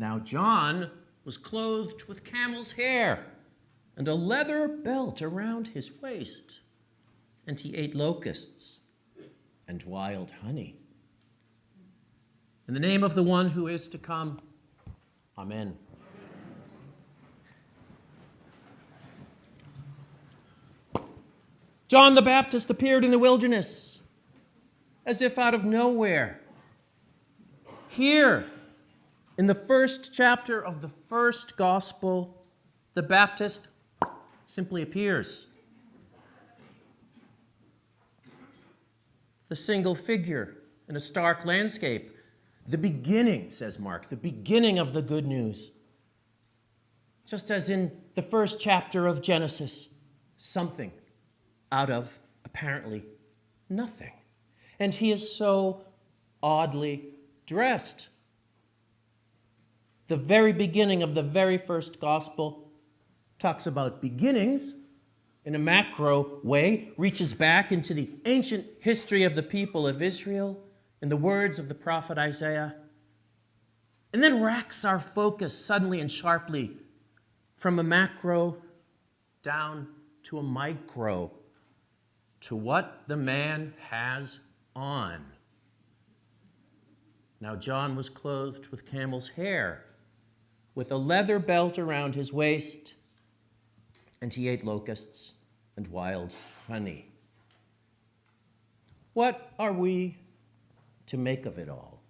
Now John was clothed with camel's hair and a leather belt around his waist, and he ate locusts and wild honey. In the name of the one who is to come, amen. John the Baptist appeared in the wilderness as if out of nowhere. Here, in the first chapter of the first gospel, the Baptist simply appears. The single figure in a stark landscape. The beginning, says Mark, the beginning of the good news. Just as in the first chapter of Genesis, something out of apparently nothing. And he is so oddly dressed. The very beginning of the very first gospel talks about beginnings in a macro way, reaches back into the ancient history of the people of Israel in the words of the prophet Isaiah, and then racks our focus suddenly and sharply from a macro down to a micro, to what the man has on. Now John was clothed with camel's hair, with a leather belt around his waist, and he ate locusts and wild honey. What are we to make of it all?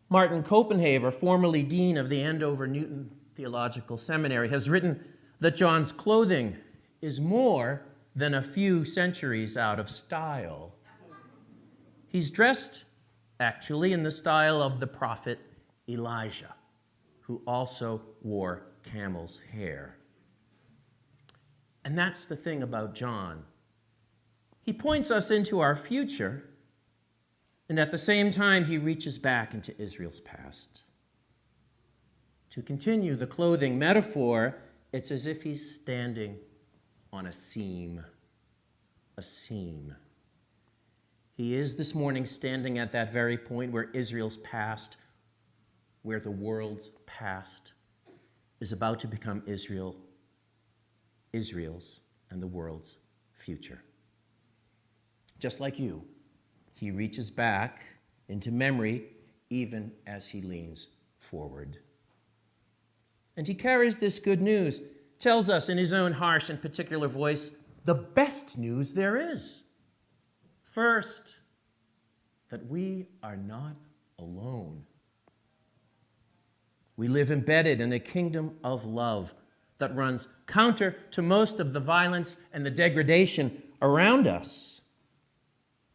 Martin Copenhaver, formerly dean of the Andover Newton Theological Seminary, has written that John's clothing is more than a few centuries out of style. He's dressed, actually, in the style of the prophet Elijah, who also wore camel's hair. And that's the thing about John. He points us into our future, and at the same time, he reaches back into Israel's past. To continue the clothing metaphor, it's as if he's standing on a seam. A seam. He is this morning standing at that very point where Israel's past, where the world's past is about to become Israel's and the world's future. Just like you, he reaches back into memory even as he leans forward. And he carries this good news, tells us in his own harsh and particular voice, the best news there is. First, that we are not alone. We live embedded in a kingdom of love that runs counter to most of the violence and the degradation around us.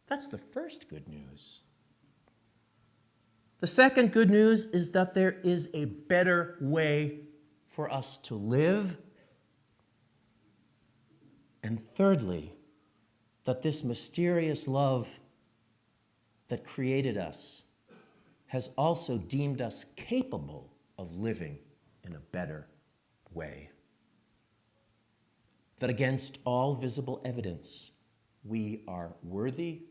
That's the first good news. The second good news is that there is a better way for us to live. And thirdly, that this mysterious love that created us has also deemed us capable of living in a better way. That against all visible evidence, we are worthy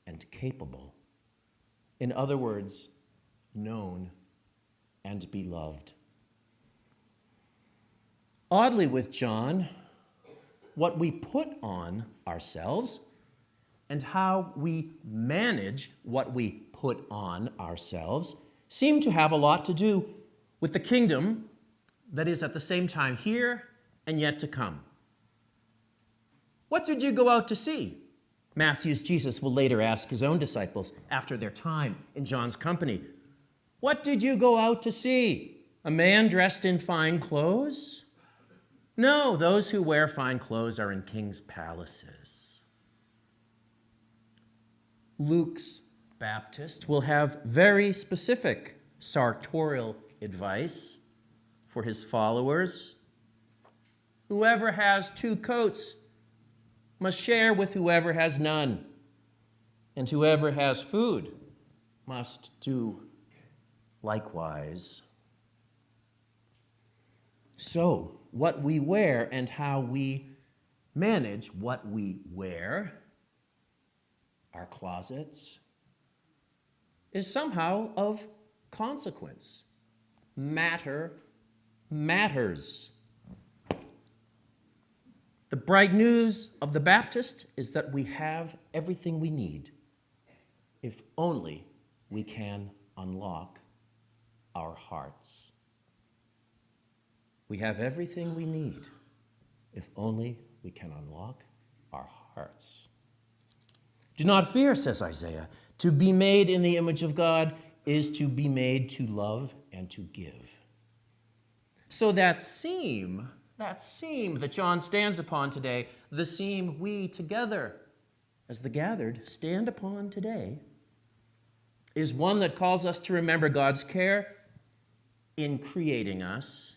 and capable. In other words, known and beloved. Oddly, with John, what we put on ourselves and how we manage what we put on ourselves seem to have a lot to do with the kingdom that is at the same time here and yet to come. What did you go out to see? Matthew's Jesus will later ask his own disciples after their time in John's company. What did you go out to see? A man dressed in fine clothes? No, those who wear fine clothes are in king's palaces. Luke's Baptist will have very specific sartorial advice for his followers. Whoever has 2 coats must share with whoever has none, and whoever has food must do likewise. So, what we wear and how we manage what we wear, our closets, is somehow of consequence. Matter matters. The bright news of the Baptist is that we have everything we need, if only we can unlock our hearts. We have everything we need, if only we can unlock our hearts. Do not fear, says Isaiah. To be made in the image of God is to be made to love and to give. So that seam that John stands upon today, the seam we together, as the gathered, stand upon today, is one that calls us to remember God's care in creating us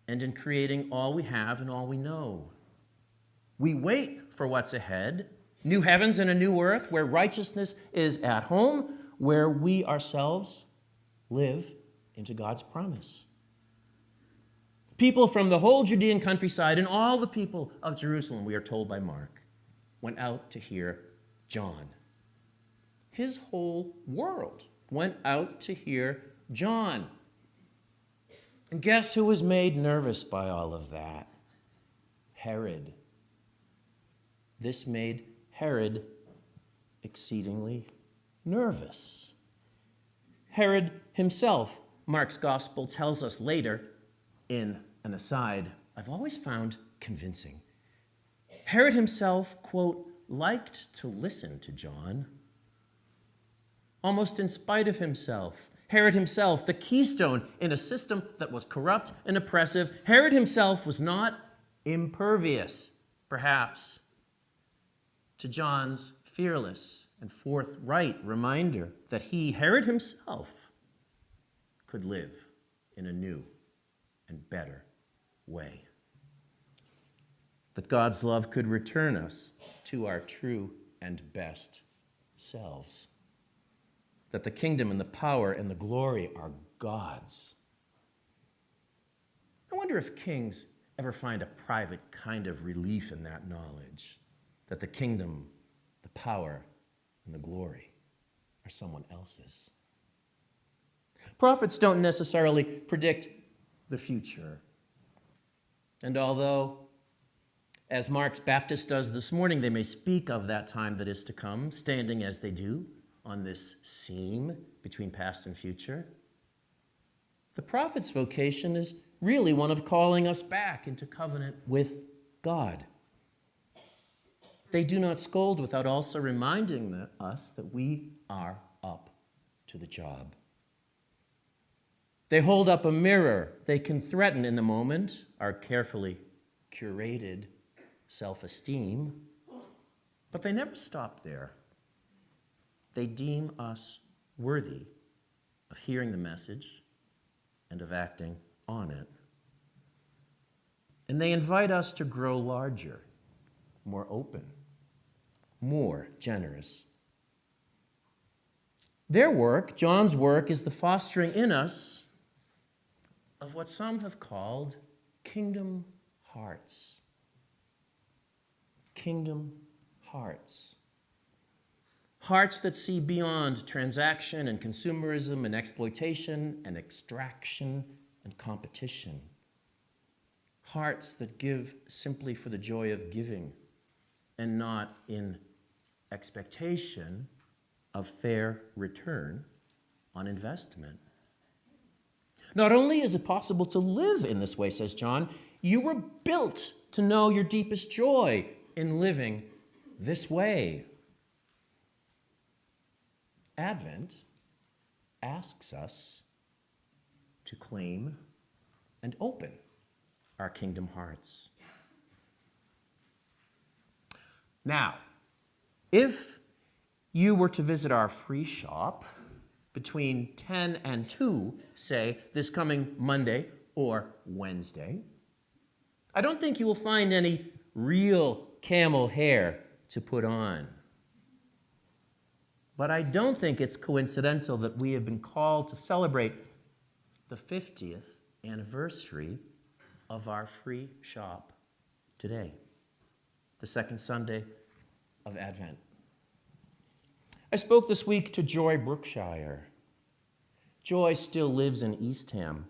and in creating all we have and all we know. We wait for what's ahead, new heavens and a new earth where righteousness is at home, where we ourselves live into God's promise. People from the whole Judean countryside and all the people of Jerusalem, we are told by Mark, went out to hear John. His whole world went out to hear John. And guess who was made nervous by all of that? Herod. This made Herod exceedingly nervous. Herod himself, Mark's gospel tells us later, in an aside I've always found convincing. Herod himself, quote, liked to listen to John, almost in spite of himself. Herod himself, the keystone in a system that was corrupt and oppressive, Herod himself was not impervious, perhaps, to John's fearless and forthright reminder that he, Herod himself, could live in a new and better way. That God's love could return us to our true and best selves. That the kingdom and the power and the glory are God's. I wonder if kings ever find a private kind of relief in that knowledge, that the kingdom, the power, and the glory are someone else's. Prophets don't necessarily predict the future. And although, as Mark's Baptist does this morning, they may speak of that time that is to come, standing as they do on this seam between past and future, the prophet's vocation is really one of calling us back into covenant with God. They do not scold without also reminding us that we are up to the job. They hold up a mirror. They can threaten in the moment our carefully curated self-esteem, but they never stop there. They deem us worthy of hearing the message and of acting on it. And they invite us to grow larger, more open, more generous. Their work, John's work, is the fostering in us of what some have called kingdom hearts. Kingdom hearts. Hearts that see beyond transaction and consumerism and exploitation and extraction and competition. Hearts that give simply for the joy of giving and not in expectation of fair return on investment. Not only is it possible to live in this way, says John, you were built to know your deepest joy in living this way. Advent asks us to claim and open our kingdom hearts. Now, if you were to visit our free shop between 10 and 2, say, this coming Monday or Wednesday, I don't think you will find any real camel hair to put on. But I don't think it's coincidental that we have been called to celebrate the 50th anniversary of our free shop today, the second Sunday of Advent. I spoke this week to Joy Brookshire, Joy still lives in Eastham,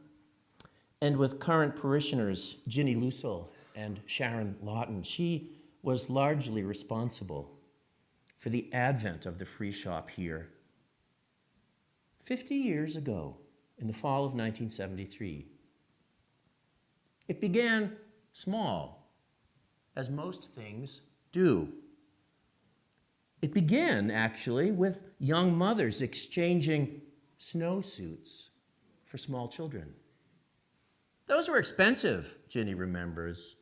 and with current parishioners Ginny Lucille and Sharon Lawton, she was largely responsible for the advent of the free shop here. 50 years ago, in the fall of 1973, it began small, as most things do. It began, actually, with young mothers exchanging snowsuits for small children. Those were expensive, Ginny remembers.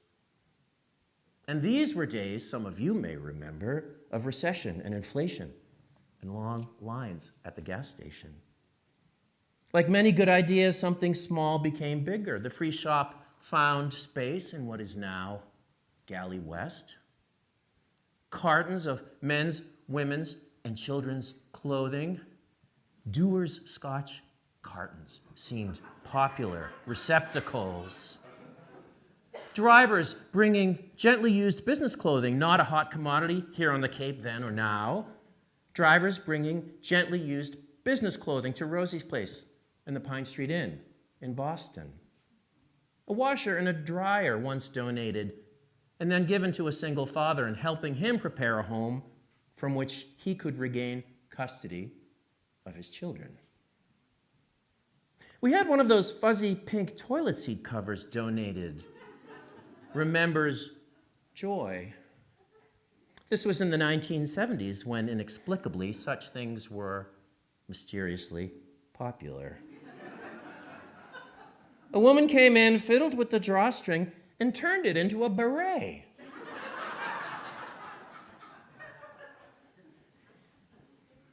And these were days, some of you may remember, of recession and inflation and long lines at the gas station. Like many good ideas, something small became bigger. The free shop found space in what is now Galley West. Cartons of men's, women's, and children's clothing. Dewar's Scotch cartons seemed popular receptacles. Drivers bringing gently used business clothing, not a hot commodity here on the Cape then or now. Drivers bringing gently used business clothing to Rosie's place in the Pine Street Inn in Boston. A washer and a dryer once donated and then given to a single father and helping him prepare a home from which he could regain custody of his children. We had one of those fuzzy pink toilet seat covers donated. Remembers Joy. This was in the 1970s when inexplicably such things were mysteriously popular. A woman came in, fiddled with the drawstring, and turned it into a beret.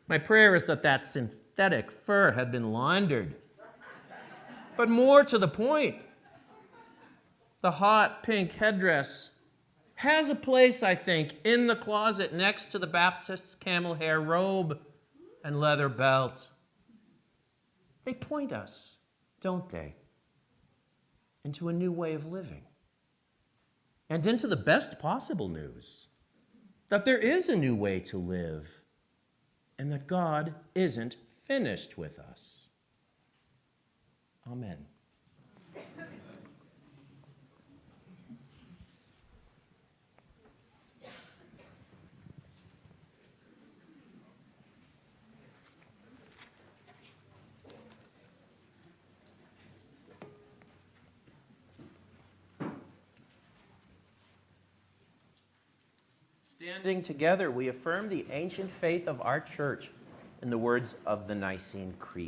My prayer is that synthetic fur had been laundered. But more to the point, the hot pink headdress has a place, I think, in the closet next to the Baptist's camel hair robe and leather belt. They point us, don't they, into a new way of living and into the best possible news, that there is a new way to live and that God isn't finished with us. Amen. Standing together, we affirm the ancient faith of our church in the words of the Nicene Creed.